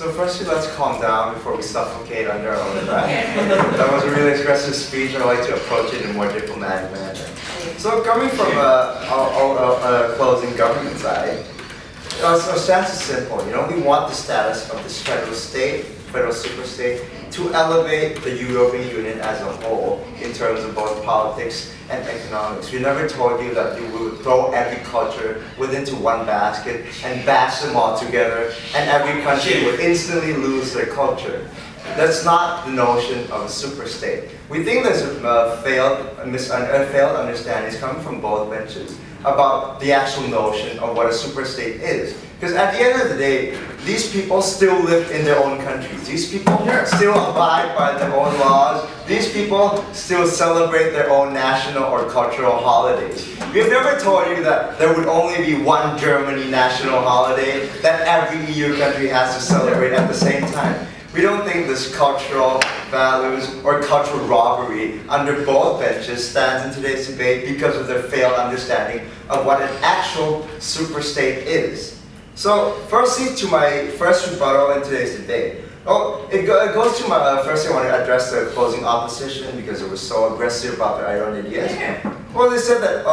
So firstly, let's calm down before we suffocate under our own breath. That was a really expressive speech. I like to approach it in a more diplomatic manner. So coming from a closing government side, our stance is simple. We want the status of this federal state, federal superstate, to elevate the European Union as a whole in terms of both politics and economics. We never told you that you would throw every culture into one basket and bash them all together, and every country would instantly lose their culture. That's not the notion of a superstate. We think there's a failed understanding coming from both benches about the actual notion of what a superstate is. Because at the end of the day, these people still live in their own countries. These people still abide by their own laws. These people still celebrate their own national or cultural holidays. We've never told you that there would only be one Germany national holiday that every EU country has to celebrate at the same time. We don't think this cultural values or cultural robbery under both benches stands in today's debate because of their failed understanding of what an actual superstate is. So, firstly, to my first rebuttal in today's debate. It goes to my first. I want to address the closing opposition because it was so aggressive about their own ideas. Well, they said that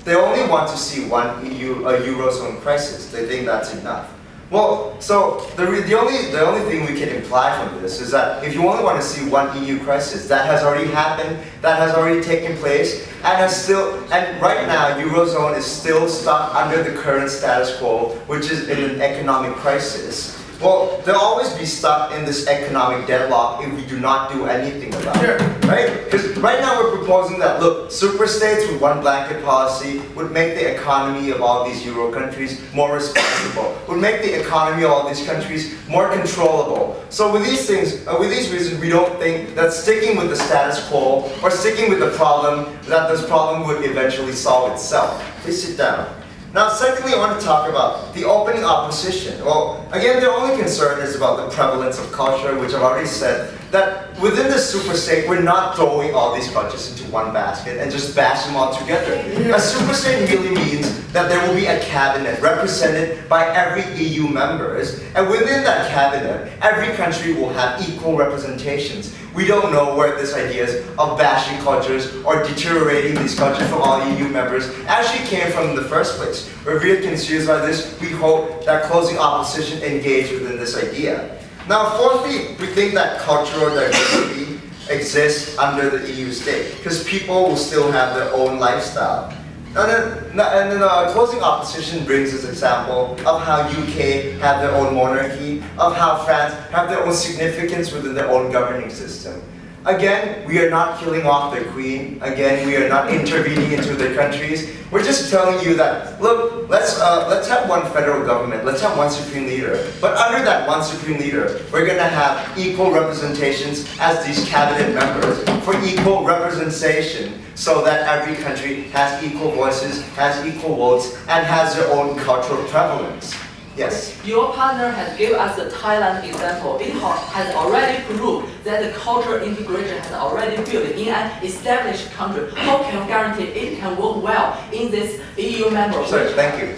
they only want to see one eurozone crisis. They think that's enough. Well, so the only thing we can imply from this is that if you only want to see one EU crisis, that has already happened, that has already taken place, and right now Eurozone is still stuck under the current status quo, which is in an economic crisis. Well, they'll always be stuck in this economic deadlock if we do not do anything about it, right? Because right now we're proposing that, look, superstates with one blanket policy would make the economy of all these Euro countries more responsible, would make the economy of all these countries more controllable. So with these things, with these reasons, we don't think that sticking with the status quo or sticking with the problem, that this problem would eventually solve itself. Please sit down. Now, secondly, I want to talk about the opening opposition. Well, again, their only concern is about the prevalence of culture, which I've already said, that within this superstate, we're not throwing all these cultures into one basket and just bash them all together. A superstate really means that there will be a cabinet represented by every EU members, and within that cabinet, every country will have equal representations. We don't know where this ideas of bashing cultures or deteriorating these cultures from all EU members actually came from in the first place. We're really confused by this. We hope that closing opposition engage within this idea. Now, fourthly, we think that cultural diversity exists under the EU state because people will still have their own lifestyle. And then closing opposition brings this example of how UK have their own monarchy, of how France have their own significance within their own governing system. Again, we are not killing off their queen. Again, we are not intervening into their countries. We're just telling you that, look, let's have one federal government, let's have one supreme leader. But under that one supreme leader, we're going to have equal representations as these cabinet members for equal representation so that every country has equal voices, has equal votes, and has their own cultural prevalence. Yes. Your partner has given us the Thailand example. It has already proved that the cultural integration has already built in an established country. How can you guarantee it can work well in this EU member? Sorry, thank you.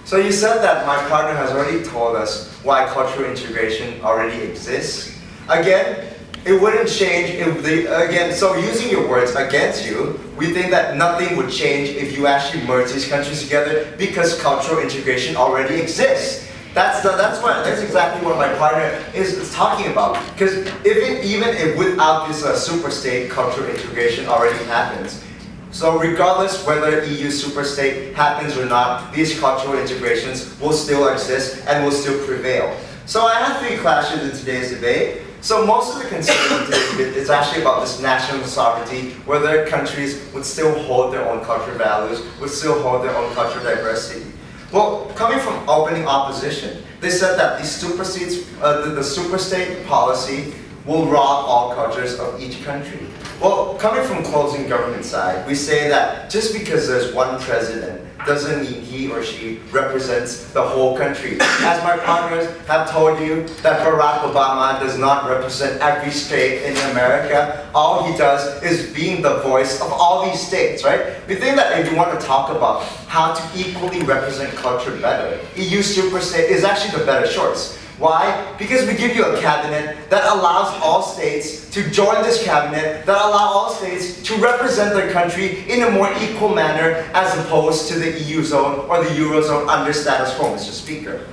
So you said that my partner has already told us why cultural integration already exists. Again, it wouldn't change if so using your words against you, we think that nothing would change if you actually merge these countries together because cultural integration already exists. That's exactly what my partner is talking about. Because even if without this superstate, cultural integration already happens. So regardless whether EU superstate happens or not, these cultural integrations will still exist and will still prevail. So I have three clashes in today's debate. So most of the concern in today's debate is actually about this national sovereignty, whether countries would still hold their own cultural values, would still hold their own cultural diversity. Well, coming from opening opposition, they said that the superstate policy will rob all cultures of each country. Well, coming from closing government side, we say that just because there's one president doesn't mean he or she represents the whole country. As my partners have told you, that Barack Obama does not represent every state in America. All he does is being the voice of all these states, right? We think that if you want to talk about how to equally represent culture better, EU superstate is actually the better choice. Why? Because we give you a cabinet that allows all states to join this cabinet, that allow all states to represent their country in a more equal manner as opposed to the EU zone or the Eurozone under status quo, Mr. Speaker.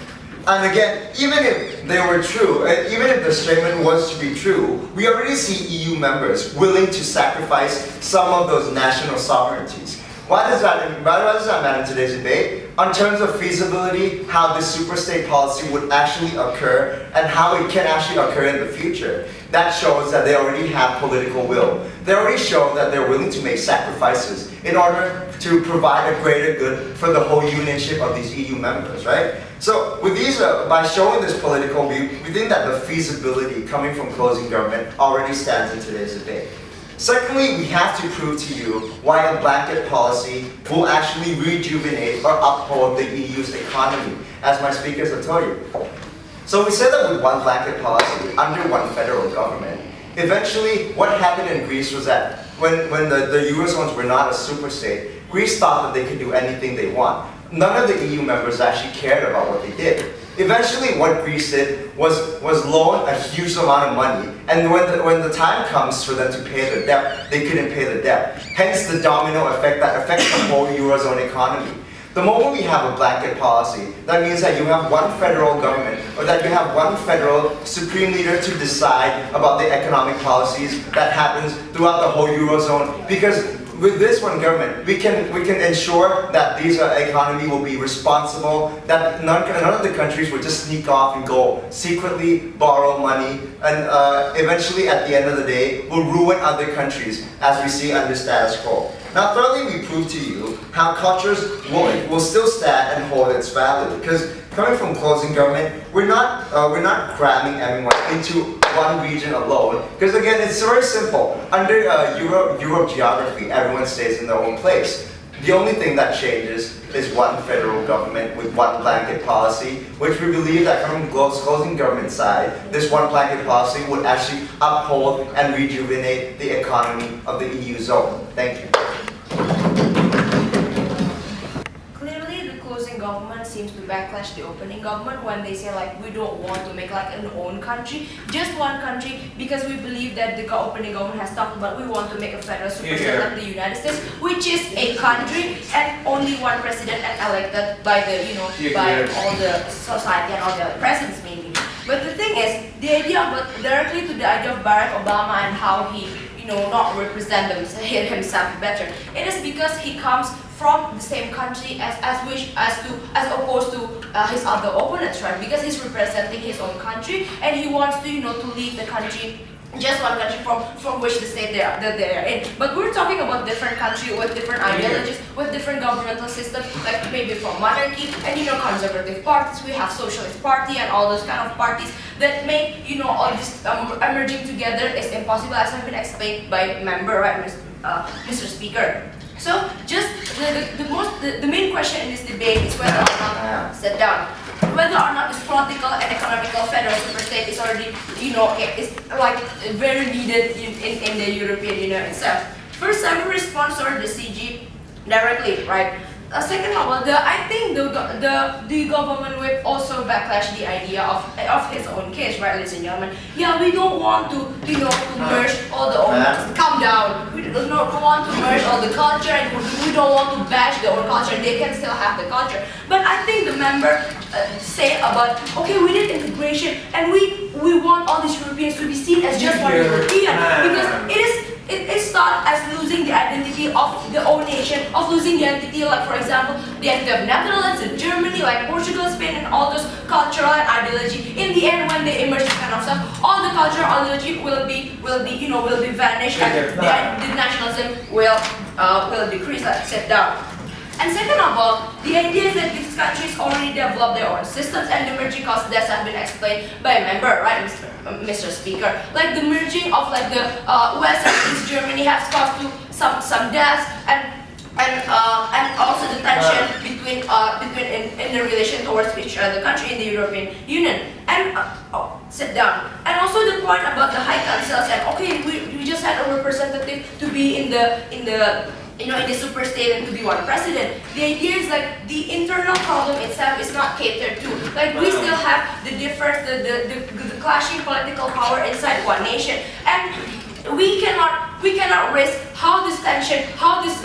And again, even if they were true, even if the statement was to be true, we already see EU members willing to sacrifice some of those national sovereignties. Why does that matter in today's debate? On terms of feasibility, how this superstate policy would actually occur and how it can actually occur in the future. That shows that they already have political will. They already show that they're willing to make sacrifices in order to provide a greater good for the whole unionship of these EU members, right? So with these, by showing this political view, we think that the feasibility coming from closing government already stands in today's debate. Secondly, we have to prove to you why a blanket policy will actually rejuvenate or uphold the EU's economy, as my speakers have told you. So we said that with one blanket policy, under one federal government, eventually what happened in Greece was that when the Eurozones were not a superstate, Greece thought that they could do anything they want. None of the EU members actually cared about what they did. Eventually, what Greece did was loan a huge amount of money, and when the time comes for them to pay their debt, they couldn't pay the debt. Hence the domino effect that affects the whole Eurozone economy. The moment we have a blanket policy, that means that you have one federal government, or that you have one federal supreme leader to decide about the economic policies that happens throughout the whole Eurozone, because with this one government, we can ensure that this economy will be responsible, that none of the countries will just sneak off and go secretly borrow money, and eventually at the end of the day will ruin other countries as we see under status quo. Now thirdly, we prove to you how cultures will still stand and hold its value, because coming from closing government, we're not cramming everyone into one region alone, because again, it's very simple. Under Europe geography, everyone stays in their own place. The only thing that changes is one federal government with one blanket policy, which we believe that coming from closing government side, this one blanket policy would actually uphold and rejuvenate the economy of the EU zone. Thank you. Government seems to backlash the opening government when they say like we don't want to make like an own country, just one country, because we believe that the opening government has talked about we want to make a federal superstate like the United States, which is a country and only one president and elected by the by all the society and all the presidents mainly. But the thing is, the idea about directly to the idea of Barack Obama and how he not represent himself better, it is because he comes from the same country as opposed to his other opponents, right? Because he's representing his own country and he wants to to lead the country, just one country from which the state they're in. But we're talking about different country with different ideologies, with different governmental systems, like maybe from monarchy and conservative parties. We have socialist party and all those kind of parties that make all this emerging together is impossible, as has been explained by member, right, Mr. Speaker. So just the main question in this debate is whether or not whether or not this political and economical federal superstate is already is like very needed in the European Union itself. First, I will respond to the CG directly, right? Second of all, I think the government will also backlash the idea of his own case, right, ladies and gentlemen? Yeah, we don't want to merge all the own. Calm down. We don't want to merge all the culture, and we don't want to bash the own culture. They can still have the culture. But I think the member say about okay, we need integration, and we want all these Europeans to be seen as just one European, because it's not as losing the identity of the own nation, of losing the identity, like for example, the identity of Netherlands and Germany, like Portugal, Spain, and all those cultural and ideology. In the end, when they emerge this kind of stuff, all the cultural ideology will be vanished, and the nationalism will decrease, sit down. And second of all, the idea is that these countries already developed their own systems, and the merging causes that have been explained by a member, right, Mr. Speaker. Like the merging of like the West and East Germany has caused to some deaths and also the tension between in the relation towards each other country in the European Union. And sit down. And also the point about the High Council said, okay, we just had a representative to be in the in the super state and to be one president. The idea is like the internal problem itself is not catered to. Like we still have the difference, the clashing political power inside one nation, and we cannot risk how this tension, how this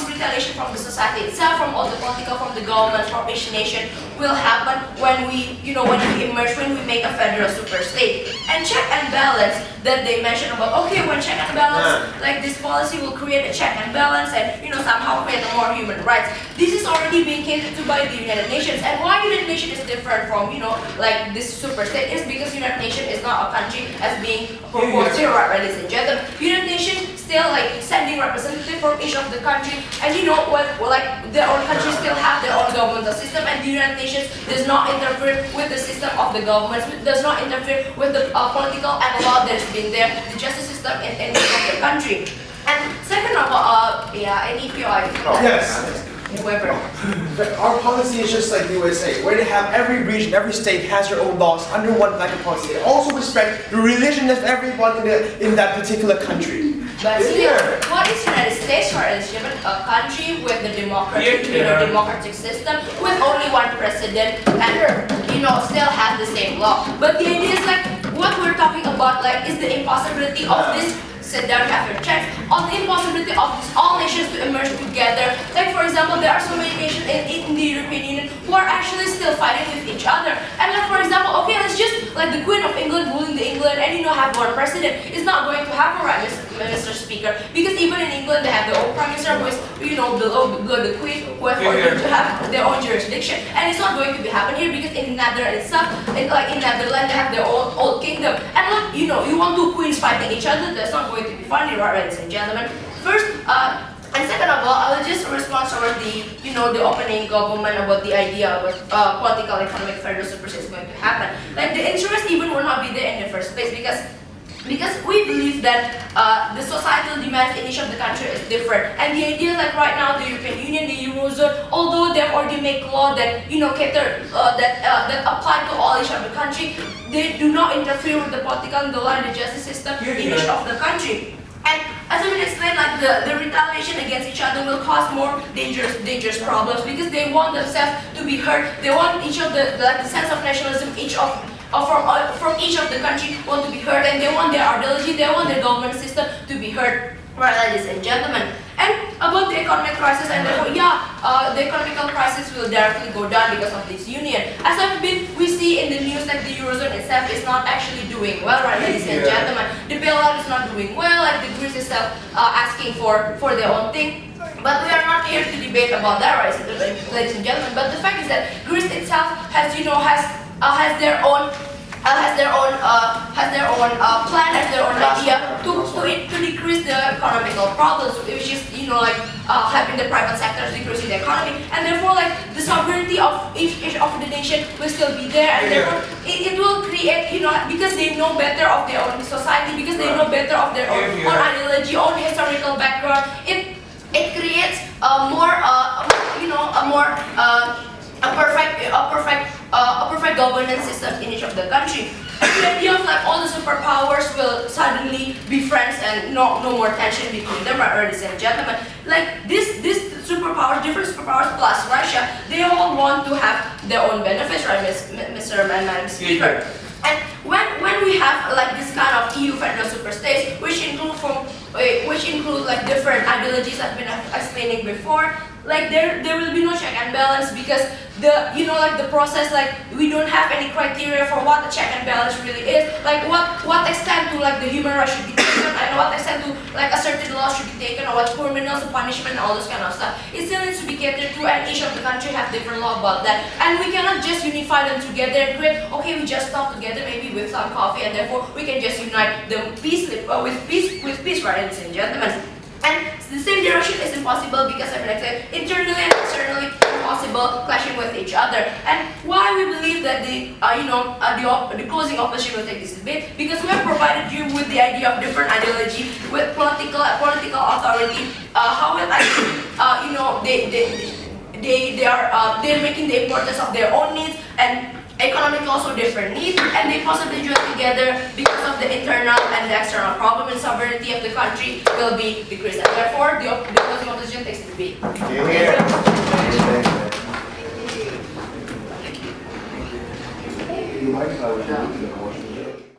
retaliation from the society itself, from all the political, from the government, from each nation will happen when we emerge, when we make a federal super state. And check and balance that they mentioned about, okay, when check and balance, like this policy will create a check and balance and somehow create a more human rights. This is already being catered to by the United Nations. And why United Nations is different from like this super state is because United Nations is not a country as being proposed here, right, ladies and gentlemen. United Nations still like sending representatives from each of the country, and like their own countries still have their own governmental system, and the United Nations does not interfere with the system of the governments, does not interfere with the political and law that has been there, the justice system in each of the country. And second of all, any POI. Yes. Whoever. Our policy is just like the USA, where they have every region, every state has their own laws under one blanket policy. They also respect the religion of everyone in that particular country. But still, what is United States, for instance, a country with the democratic system, with only one president, and still has the same law. But the idea is like what we're talking about, like, is the impossibility of this. Sit down, have your checks on the impossibility of all nations to emerge together. Like for example, there are so many nations in the European Union who are actually still fighting with each other. And like for example, okay, let's just like the Queen of England ruling the England and have one president. It's not going to happen, right, Mr. Speaker? Because even in England they have their own prime minister who is below the Queen, who are to have their own jurisdiction. And it's not going to be happening here because in Netherlands itself, in Netherlands they have their old kingdom. And look, you want two queens fighting each other, that's not going to be funny, right, ladies and gentlemen. First, and second of all, I will just respond over the opening government about the idea about political economic federal super state is going to happen. Like the interest even will not be there in the first place because we believe that the societal demands in each of the country is different. And the idea like right now the European Union, the Eurozone, although they have already made law that cater that apply to all each of the country, they do not interfere with the political and the law and the justice system in each of the country. And as I will explain, like the retaliation against each other will cause more dangerous problems because they want themselves to be heard. They want each of the sense of nationalism, from each of the country want to be heard, and they want their ideology, they want their government system to be heard, right, ladies and gentlemen. And about the economic crisis, and therefore, the economical crisis will directly go down because of this union. As we see in the news, like the Eurozone itself is not actually doing well, right, ladies and gentlemen. The bailout is not doing well, like the Greece itself asking for their own thing. But we are not here to debate about that, right, ladies and gentlemen. But the fact is that Greece itself has their own plan, has their own idea to decrease the economical problems, which is having the private sector decreasing the economy, and therefore like the sovereignty of each of the nation will still be there, and therefore it will create because they know better of their own society, because they know better of their own ideology, own historical background. It creates a perfect governance system in each of the country. The idea of like all the superpowers will suddenly be friends and no more tension between them, right, ladies and gentlemen. Like this superpowers, different superpowers plus Russia, they all want to have their own benefits, right, Mr. and Madam Speaker. And when we have like this kind of EU federal super states, which include like different ideologies I've been explaining before, like there will be no check and balance because the process, like we don't have any criteria for what the check and balance really is, like what extent to like the human rights should be taken and what extent to like a certain law should be taken, or what criminals, punishment, and all those kind of stuff. It still needs to be catered to, and each of the country have different law about that, and we cannot just unify them together and create, okay, we just talk together maybe with some coffee and therefore we can just unite them with peace, right, ladies and gentlemen. And the same direction is impossible because I mean, like internally and externally impossible, clashing with each other. And why we believe that the closing opposition will take this debate, because we have provided you with the idea of different ideology with political authority. How will actually they're making the importance of their own needs, and economic also different needs, and they possibly join together because of the internal and the external problem and sovereignty of the country will be decreased. And therefore, the opposing opposition takes the debate. Here. You might, I was